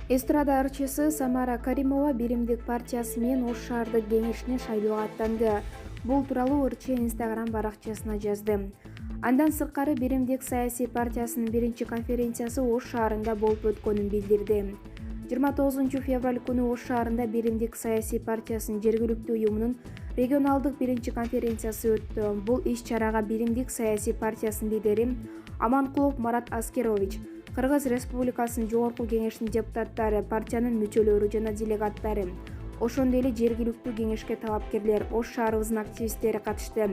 Эстрада ырчысы Самара Каримова Биримдик партиясы менен Ош шаардык кеңешине шайлоого аттанды. Бул тууралуу ырчы Instagram баракчасына жазды. Андан сырткары Биримдик саясий партиясынын биринчи конференциясы Ош шаарында болуп өткөнүн билдирди. 29 февраль күнү Ош шаарында Биримдик саясий партиясынын жергиликтүү уюмунун регионалдык биринчи конференциясы өттү. Бул иш-чарага Биримдик саясий партиясынын лидери Аманкулов Марат Аскерович, Кыргыз Республикасынын Жогорку кеңешинин депутаттары, партиянын мүчөлөрү жана делегаттары, ошондой эле жергиликтүү кеңешке талапкерлер, Ош шаарыбыздын активисттери катышты.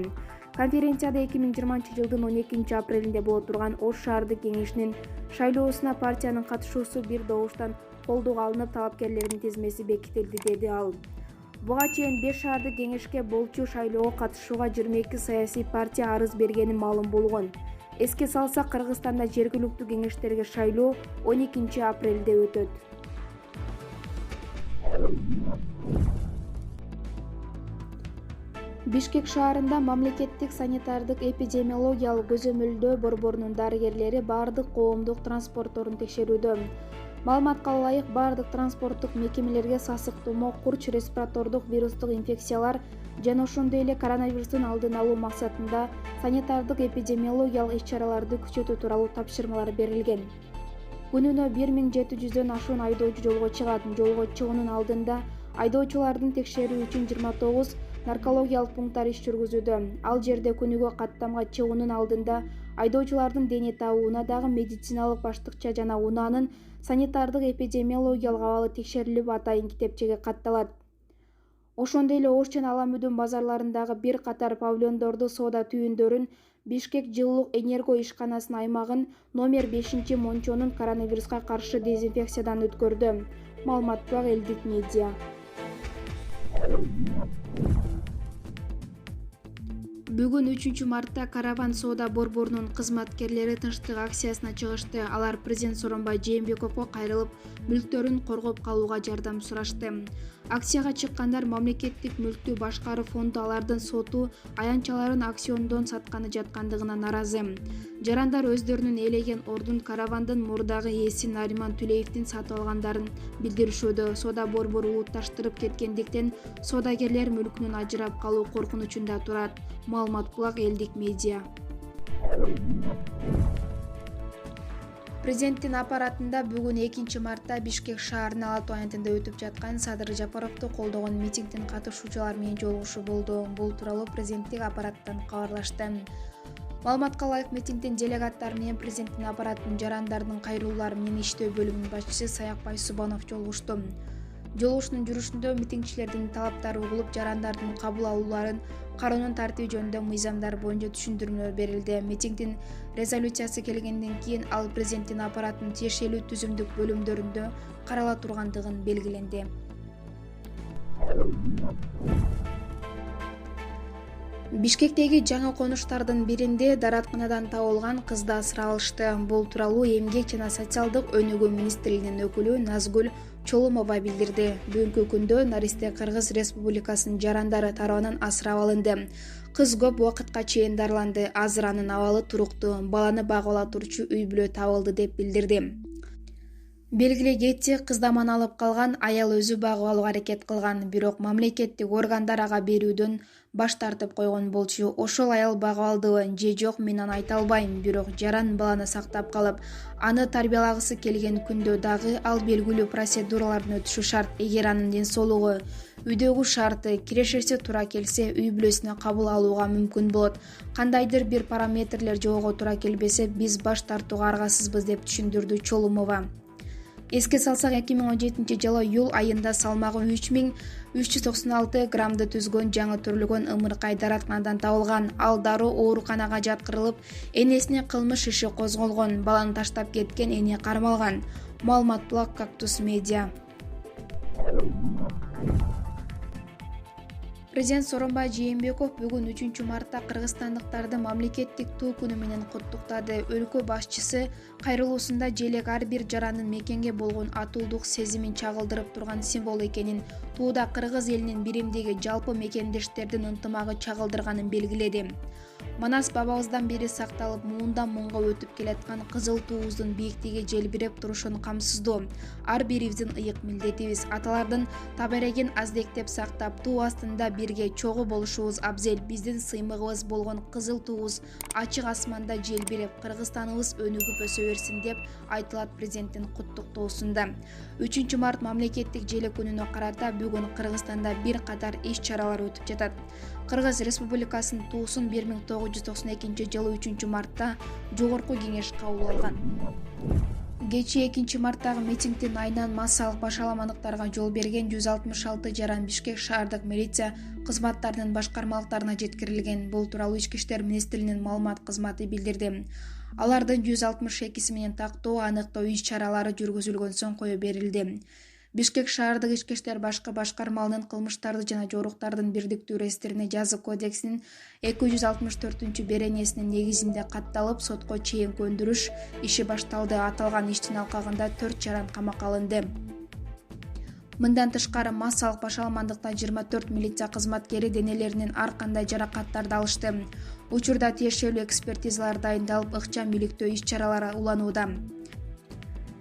Конференцияда 2020 жылдын 12 апрелинде боло турган Ош шаардык кеңешинин шайлоосуна партиянын катышуусу бир добуштан колдоого алынып, талапкерлердин тизмеси бекитилди, деди ал. Буга чейин 5 шаардык кеңешке болчу шайлоого катышууга 22 саясий партия арыз бергени маалым болгон. Эске салсак, Кыргызстанда жергиликтүү кеңештерге шайлоо 12 апрелде өтөт. Бишкек шаарында мамлекеттик санитардык эпидемиологиялык көзөмөлдөө борборунун дарыгерлери бардык коомдук транспортторун текшерүүдө. Маалыматка ылайык, бардык транспорттук мекемелерге сасык тумоо, курч, респиратордук вирустук инфекциялар жана ошондой эле коронавирустун алдын алуу максатында санитардык эпидемиологиялык иш-чараларды күчөтүү тууралуу тапшырмалар берилген. Күнүнө 1700дөн ашуун айдоочу жолго чыгат. Жолго чыгуунун алдында айдоочулардын текшерүү үчүн 29 наркологиялык пункттар иш жүргүзүүдө. Ал жерде күнүгө каттамга чыгуунун алдында айдоочулардын дене табууна дагы медициналык баштыкча жана унаанын санитардык эпидемиологиялык абалы текшерилип, атайын китепчеге катталат. Ошондой эле Ош жана Ала Мүдүн базарларындагы бир катар павильондорду, соода түйүндөрүн, Бишкек жылуулук энерго ишканасынын аймагын номер 5 мончонун коронавируска каршы дезинфекциядан өткөрдү. Маалымат бак Элдик медиа. Бүгүн 3 мартта Караван соода борборунун кызматкерлери тынчтык акциясына чыгышты. Алар президент Сооронбай Жээнбековго кайрылып, мүлктөрүн коргоп калууга жардам сурашты. Акцияга чыккандар мамлекеттик мүлктү башкаруу фонду алардын соту аянтчаларын акциондон сатканы жаткандыгына наразы. Жарандар өздөрүнүн ээлеген ордун Каравандын мурдагы ээси Нариман Түлеевдин сатып алгандарын билдиришүүдө. Соода борбору улутташтырып кеткендиктен соодагерлер мүлкүнөн ажырап калуу коркунучунда турат. Маалымат булак Элдик медиа. Президенттин аппаратында бүгүн 2 мартта Бишкек шаарынын Ала-Тоо аянтында өтүп жаткан Садыр Жапаровду колдогон митингдин катышуучулары менен жолугушуу болду. Бул тууралуу президенттик аппараттан кабарлашты. Маалыматка ылайык, митингдин делегаттары менен президенттин аппаратынын жарандардын кайрылуулары менен иштөө бөлүмүнүн башчысы Саякбай Субанов жолугушту. Жолугушуунун жүрүшүндө митингчилердин талаптары угулуп, жарандардын кабыл алууларын, кароонун тартиби жөнүндө мыйзамдар боюнча түшүндүрмөлөр берилди. Митингдин резолюциясы келгенден кийин ал президенттин аппаратынын тиешелүү түзүмдүк бөлүмдөрүндө карала тургандыгын белгиленди. Бишкектеги жаңы конуштардын биринде даратканадан табылган кызды асырап алышты. Бул тууралуу Эмгек жана социалдык өнүгүү министрлигинин өкүлү Назгүл Чолумова билдирди. Бүгүнкү күндө наристе Кыргыз Республикасынын жарандары тарабынан асырап алынды. Кыз көп убакытка чейин дарыланды. Азыр анын абалы туруктуу. Баланы багып ала турчу үй бүлө табылды, деп билдирди. Белгилей кетсек, кыздаманы алып калган аял өзү багып алууга аракет кылган, бирок мамлекеттик органдар ага берүүдөн баш тартып койгон болчу. Ошол аял багып алдыбы же жок, мен аны айта албайм, бирок жаран баланы сактап калып, аны тарбиялагысы келген күндө дагы ал белгилүү процедуралардан өтүшү шарт. Эгер анын ден соолугу, үйдөгү шарты, кирешеси туура келсе, үй бүлөсүнө кабыл алууга мүмкүн болот. Кандайдыр бир параметрлер жогого туура келбесе, биз баш тартууга аргасызбыз, деп түшүндүрдү Чолумова. Эске салсак, 2017 жылы июль айында салмагы 3396 граммды түзгөн жаңы төрөлгөн ымыркай даратканадан табылган. Ал дароо ооруканага жаткырылып, энесине кылмыш иши козголгон. Баланы таштап кеткен эне кармалган. Маалымат булак Кактус медиа. Президент Сооронбай Жээнбеков бүгүн 3 мартта кыргызстандыктарды мамлекеттик туу күнү менен куттуктады. Өлкө башчысы кайрылуусунда желек ар бир жарандын мекенге болгон атуулдук сезимин чагылдырып турган символ экенин, тууда кыргыз элинин биримдеги жалпы мекендештердин ынтымагы чагылдырганын белгиледи. Манас бабабыздан бери сакталып, муундан муунга өтүп келаткан кызыл туубуздун бийиктиги желбиреп турушун камсыздоо ар бирибиздин ыйык милдетибиз. Аталардын табарегин аздектеп сактап, туу астында бирге чогуу болушубуз абзел. Биздин сыймыгыбыз болгон кызыл туубуз ачык асманда желбиреп, Кыргызстаныбыз өнүгүп өсө берсин деп айтылат президенттин куттуктоосунда. 3 март мамлекеттик желек күнүнө карата бүгүн Кыргызстанда бир катар иш-чаралар өтүп жатат. Кыргыз Республикасынын туусун 1992 жылы 3 мартта Жогорку кеңеш кабыл алган. Кечээ 2 марттагы митингдин айынан массалык башаламандыктарга жол берген 166 жаран Бишкек шаардык милиция кызматтарынын башкармалыктарына жеткирилген. Бул тууралуу Ички иштер министрлигинин маалымат кызматы билдирди. Алардын 162 менен тактоо, аныктоо иш-чаралары жүргүзүлгөн соң кое берилди. Бишкек шаардык ички иштер башкармалыгынын кылмыштарды жана жоруктардын бирдиктүү реестерине жаза кодексинин 264 беренесинин негизинде катталып, сотко чейин көндүрүш иши башталды. Аталган иштин алкагында 4 жаран камакка алынды. Мындан тышкары массалык башаламандыкта 24 милиция кызматкери денелеринин ар кандай жаракаттарды алышты. Учурда тиешелүү экспертизалар дайындалып, ыкчам бийликтөө иш-чаралары уланууда.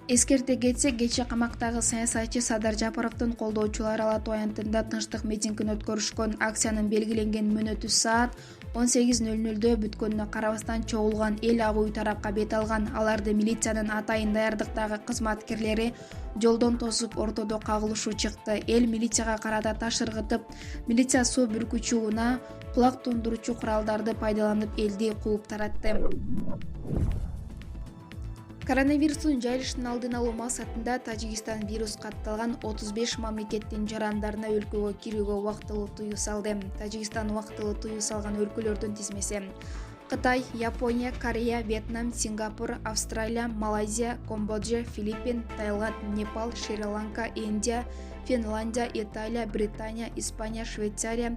Эскерте кетсек, кечээ камактагы саясатчы Садыр Жапаровдун колдоочулары Ала Тоо аянтында тынчтык митингин өткөрүшкөн. Акциянын белгиленген мөөнөтү саат 18:00 бүткөнүнө карабастан чогулган эл ак үй тарапка бет алган. Аларды милициянын атайын даярдыктагы кызматкерлери жолдон тосуп, ортодо кагылышуу чыкты. Эл милицияга карата таш ыргытып, милиция суу бүркүчү унаа, кулак тундуручу куралдарды пайдаланып элди кууп таратты. Коронавирустун жайылышын алдын алуу максатында Тажикстан вирус катталган 35 мамлекеттин жарандарына өлкөгө кирүүгө убактылуу тыюу салды. Тажикстан убактылуу тыюу салган өлкөлөрдүн тизмеси: Кытай, Япония, Корея, Вьетнам, Сингапур, Австралия, Малайзия, Камбоджа, Филиппин, Таиланд, Непал, Шри-Ланка, Индия, Финляндия, Италия, Британия, Испания, Швейцария,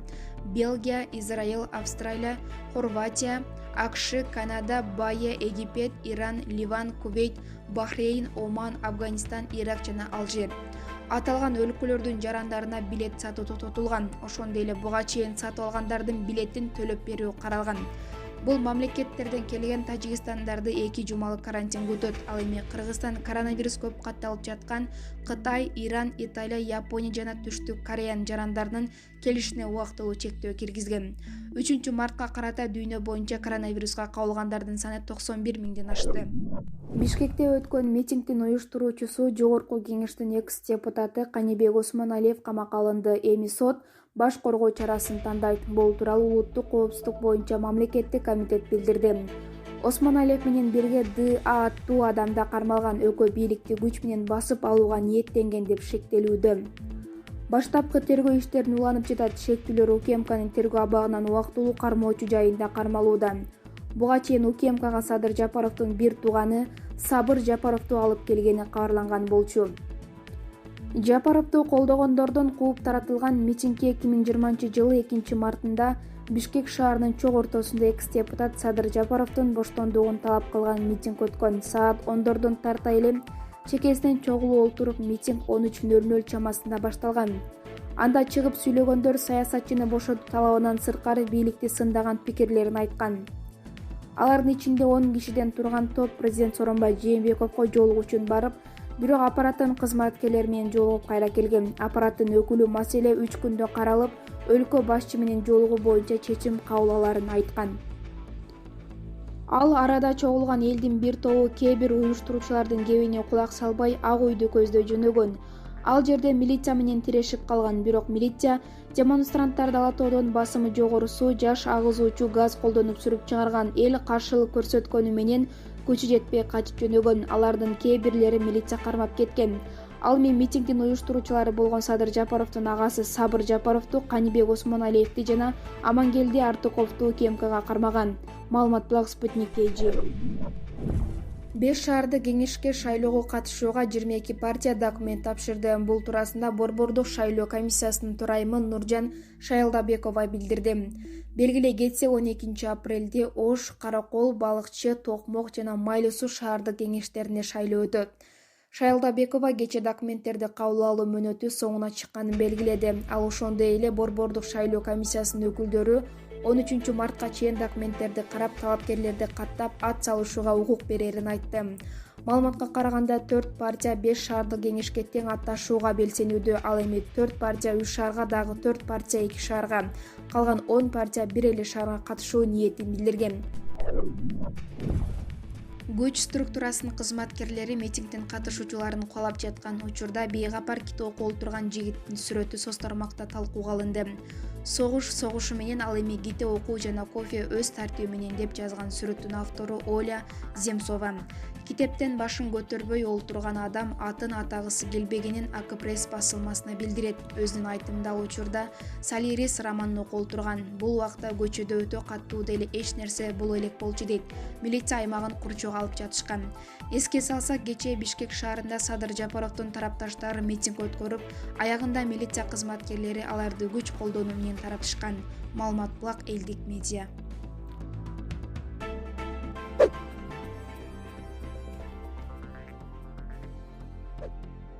Бельгия, Израиль, Австралия, Хорватия, АКШ, Канада, Бая, Египет, Иран, Ливан, Кувейт, Бахрейн, Оман, Афганистан, Ирак жана Алжир. Аталган өлкөлөрдүн жарандарына билет сатуу токтотулган. Ошондой эле буга чейин сатып алгандардын билетин төлөп берүү каралган. Бул мамлекеттерден келген тажикстандарды 2 жумалык карантин күтөт. Ал эми Кыргызстан коронавирус көп катталып жаткан Кытай, Иран, Италия, Япония жана Түштүк Кореянын жарандарынын келишине убактылуу чектөө киргизген. 3 мартка карата дүйнө боюнча коронавируска кабылгандардын саны 91 миңден ашты. Бишкекте өткөн митингдин уюштуруучусу Жогорку кеңештин экс-депутаты Канибек Осмоналиев камакка алынды. Эми сот баш коргоо чарасын тандайт. Бул тууралуу улуттук коопсуздук боюнча мамлекеттик комитет билдирди. Осмоналиев менен бирге ДА аттуу адамда кармалган өлкө бийликти күч менен басып алууга ниеттенген деп шектелүүдө. Баштапкы тергөө иштерин уланып жатат. Шектүүлөр УКМКнын тергөө абагынан убактылуу кармоочу жайында кармалууда. Буга чейин УКМКга Садыр Жапаровдун бир тууганы Сабыр Жапаровду алып келгени кабарланган болчу. Жапаровду колдогондордон кууп таратылган митингге 2020 жылы 2 мартында Бишкек шаарынын чок ортосунда экс-депутат Садыр Жапаровдун боштондугун талап кылган митинг өткөн. Саат 10дордон тарта эле чекесинен чогулуп олтуруп митинг 13:00 чамасында башталган. Анда чыгып сүйлөгөндөр саясатчыны бошотуу талабынан сырткары бийликти сындаган пикирлерин айткан. Алардын ичинде 10 кишиден турган топ президент Сооронбай Жээнбековго жолугуу үчүн барып, бирок аппараттын кызматкерлери менен жолугуп кайра келген. Аппараттын өкүлү маселе 3 күндө каралып, өлкө башчы менен жолугуу боюнча чечим кабыл аларын айткан. Ал арада чогулган элдин бир тобу кээ бир уюштуруучулардын кебине кулак салбай ак үйдү көздөй жөнөгөн. Ал жерде милиция менен тирешип калган, бирок милиция демонстранттарды Ала Тоодон басымы жогору суу, жаш агызуучу газ колдонуп сүрүп чыгарган. Эл каршылык көрсөткөнү менен күчү жетпей качып жөнөгөн. Алардын кээ бирлери милиция кармап кеткен. Ал эми митингдин уюштуруучулары болгон Садыр Жапаровдун агасы Сабыр Жапаровду, Канибек Осмоналиевди жана Амангелди Артыковду УКМКга кармаган. Маалымат блог Спутник KG. 5 шаардык кеңешке шайлоого катышууга 22 партия документ тапшырды. Бул туурасында Борбордук шайлоо комиссиясынын төрайымы Нуржан Шайлдабекова билдирди. Белгилей кетсек, 12 апрелде Ош, Каракол, Балыкчы, Токмок жана Майлуу суу шаардык кеңештерине шайлоо өтөт. Шайлдабекова кечээ документтерди кабыл алуу мөөнөтү соңуна чыкканын белгиледи. Ал ошондой эле Борбордук шайлоо комиссиясынын өкүлдөрү 13 мартка чейин документтерди карап, талапкерлерди каттап ат салышууга укук берерин айтты. Маалыматка караганда 4 партия 5 шаардык кеңешке тең атташууга белсенүүдө. Ал эми 4 партия 3 шаарга, дагы 4 партия 2 шаарга, калган 10 партия бир эле шаарга катышуу ниетин билдирген. Күч структурасынын кызматкерлери митингдин катышуучуларын куалап жаткан учурда бейгапар китеп окуп отурган жигиттин сүрөтү соц тармакта талкууга алынды. Согушу менен ал эми китеп окуу жана кофе өз тартиби менен деп жазган сүрөттүн автору Оля Земцова. Китептен башын көтөрбөй олтурган адам атын атагысы келбегенин АК-пресс басылмасына билдирет. Өзүнүн айтымында ал учурда Солирис романын окуп отурган. Бул убакта көчөдө өтө катуу деле эч нерсе боло элек болчу дейт. Милиция аймагын курчоого алып жатышкан. Эске салсак, кечээ Бишкек шаарында Садыр Жапаровдун тарапташтары митинг өткөрүп, аягында милиция кызматкерлери аларды күч колдонуу менен таратышкан. Маалымат Булак, Элдик медиа.